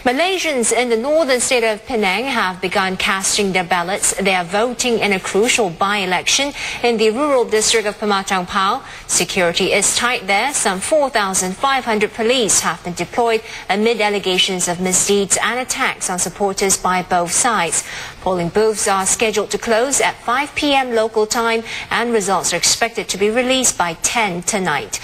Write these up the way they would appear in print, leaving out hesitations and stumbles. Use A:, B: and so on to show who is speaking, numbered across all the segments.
A: Malaysians in the northern state of Penang have begun casting their ballots. They are voting in a crucial by-election in the rural district of Pematang Pau. Security is tight there. Some 4,500 police have been deployed amid allegations of misdeeds and attacks on supporters by both sides. Polling booths are scheduled to close at 5 p.m. local time, and results are expected to be released by 10 tonight.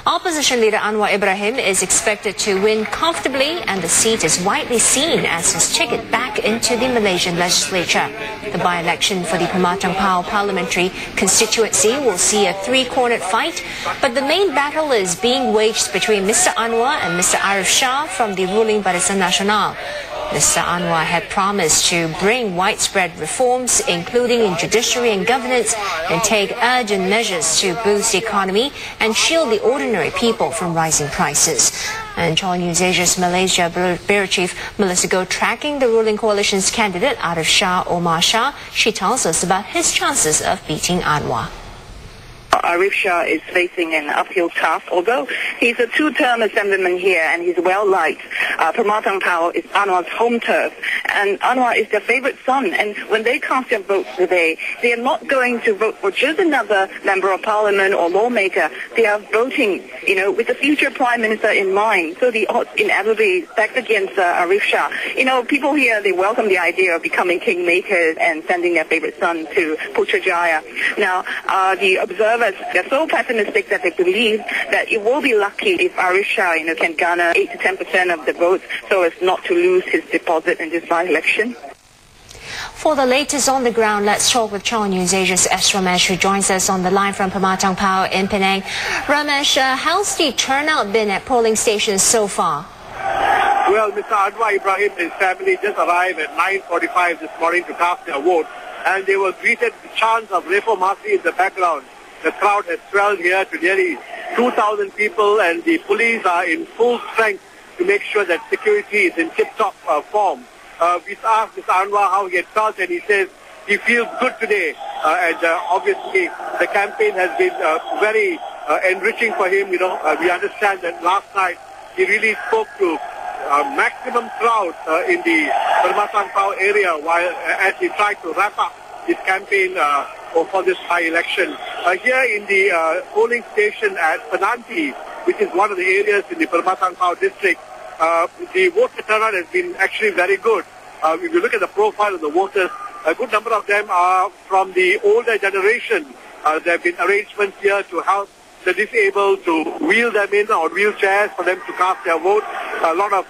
A: Opposition leader Anwar Ibrahim is expected to win comfortably, and the seat is widely seen as his ticket back into the Malaysian legislature. The by-election for the Pematang Pau parliamentary constituency will see a three-cornered fight, but the main battle is being waged between Mr. Anwar and Mr. Arif Shah from the ruling Barisan Nasional. Mr. Anwar had promised to bring widespread reforms, including in judiciary and governance, and take urgent measures to boost the economy and shield the ordinary people from rising prices. And Channel News Asia's Malaysia Bureau Chief Melissa Goh tracking the ruling coalition's candidate Arif Shah Omar Shah. She tells us about his chances of beating Anwar.
B: Arif Shah is facing an uphill task, although he's a two-term assemblyman here and he's well-liked. Pematang Pau is Anwar's home turf, and Anwar is their favorite son. And when they cast their votes today, they are not going to vote for just another member of parliament or lawmaker. They are voting, with the future prime minister in mind. So the odds inevitably stacked against Arif Shah. People here, they welcome the idea of becoming kingmakers and sending their favorite son to Putrajaya. Now, the observers, they're so pessimistic that they believe that it will be lucky if Arif Shah, can garner 8 to 10% of the votes so as not to lose his deposit in this by-election.
A: For the latest on the ground, let's talk with Channel News Asia's S. Ramesh, who joins us on the line from Pematang Pau in Penang. Ramesh, how's the turnout been at polling stations so far?
C: Well, Mr. Anwar Ibrahim and his family just arrived at 9:45 this morning to cast their vote, and they were greeted with chants of reformasi in the background. The crowd has swelled here to nearly 2,000 people, and the police are in full strength to make sure that security is in tip-top form. We asked Mr. Anwar how he had felt, and he says he feels good today. And obviously, the campaign has been very enriching for him. We understand that last night he really spoke to maximum crowd in the Pematang Pau area as he tried to wrap up his campaign for this by-election. Here in the polling station at Penanti, which is one of the areas in the Pematang Pau district, the voter turnout has been actually very good. If you look at the profile of the voters, a good number of them are from the older generation. There have been arrangements here to help the disabled to wheel them in on wheelchairs for them to cast their vote. A lot of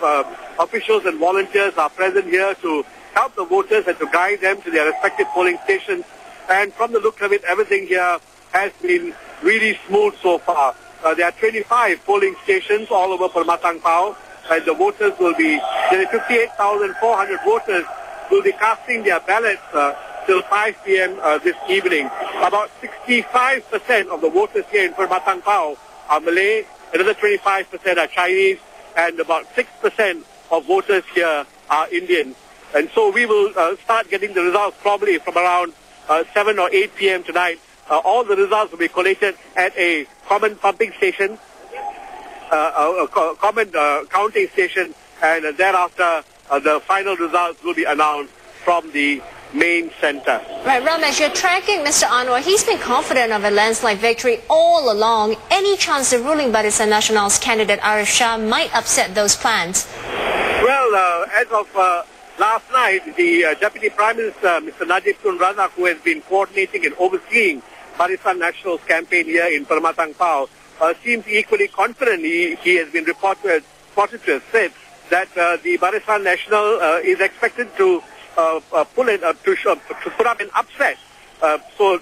C: officials and volunteers are present here to help the voters and to guide them to their respective polling stations. And from the look of it, everything here has been really smooth so far. There are 25 polling stations all over Pematang Pau, and the voters will be, there are 58,400 voters will be casting their ballots till 5 p.m. This evening. About 65% of the voters here in Pematang Pau are Malay, another 25% are Chinese, and about 6% of voters here are Indian. And so we will start getting the results probably from around 7 or 8 p.m. tonight. All the results will be collated at a common pumping station, a common counting station, and thereafter the final results will be announced from the main center.
A: Right, Ramesh, you're tracking Mr. Anwar. He's been confident of a landslide victory all along. Any chance the ruling Barisan Nasional's candidate Arif Shah might upset those plans?
C: Well, as of last night, the Deputy Prime Minister, Mr. Najib Tun Razak, who has been coordinating and overseeing Barisan Nasional's campaign here in Pematang Pau, seems equally confident. He has been reported to have said that the Barisan Nasional is expected to put up an upset. So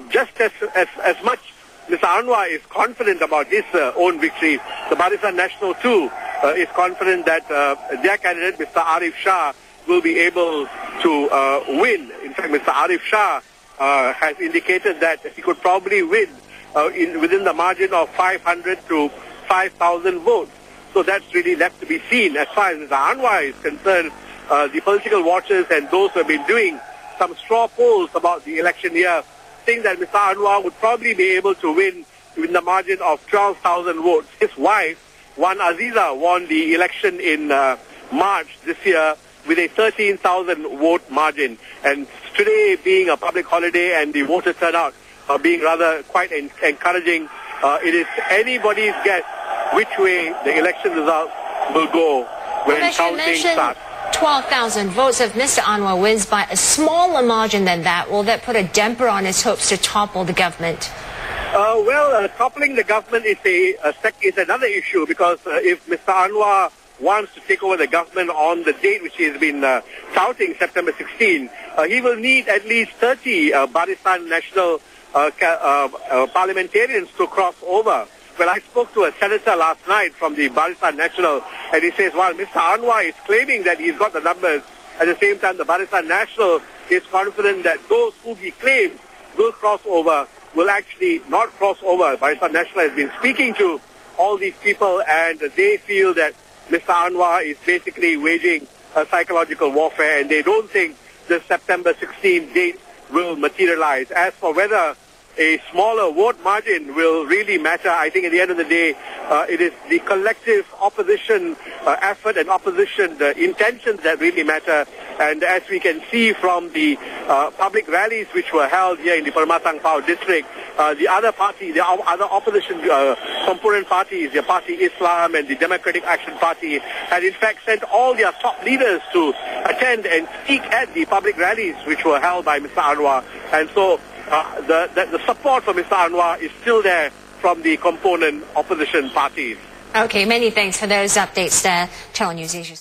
C: just as much Mr. Anwar is confident about his own victory, the Barisan Nasional too is confident that their candidate, Mr. Arif Shah, will be able to win. In fact, Mr. Arif Shah has indicated that he could probably win within the margin of 500 to 5,000 votes. So that's really left to be seen. As far as Mr. Anwar is concerned, the political watchers and those who have been doing some straw polls about the election here think that Mr. Anwar would probably be able to win in the margin of 12,000 votes. His wife, Wan Aziza, won the election in marched this year with a 13,000 vote margin. And today being a public holiday and the voter turnout being rather quite encouraging, it is anybody's guess which way the election results will go when counting starts.
A: 12,000 votes. If Mr. Anwar wins by a smaller margin than that, will that put a damper on his hopes to topple the government?
C: Toppling the government is another issue, because if Mr. Anwar wants to take over the government on the date which he has been touting, September 16, he will need at least 30 Barisan National parliamentarians to cross over. Well, I spoke to a senator last night from the Barisan National, and he says, well, Mr. Anwar is claiming that he's got the numbers. At the same time, the Barisan National is confident that those who he claims will cross over will actually not cross over. Barisan National has been speaking to all these people, and they feel that Mr. Anwar is basically waging a psychological warfare, and they don't think the September 16 date will materialize. As for whether a smaller vote margin will really matter, I think at the end of the day, it is the collective opposition effort and opposition intentions that really matter. And as we can see from the public rallies which were held here in the Permatang Pao district, the other opposition component parties, the Parti Islam and the Democratic Action Party, had in fact sent all their top leaders to attend and speak at the public rallies which were held by Mr. Anwar. And so the support for Mr. Anwar is still there from the component opposition parties.
A: Okay, many thanks for those updates there, Channel News Asia.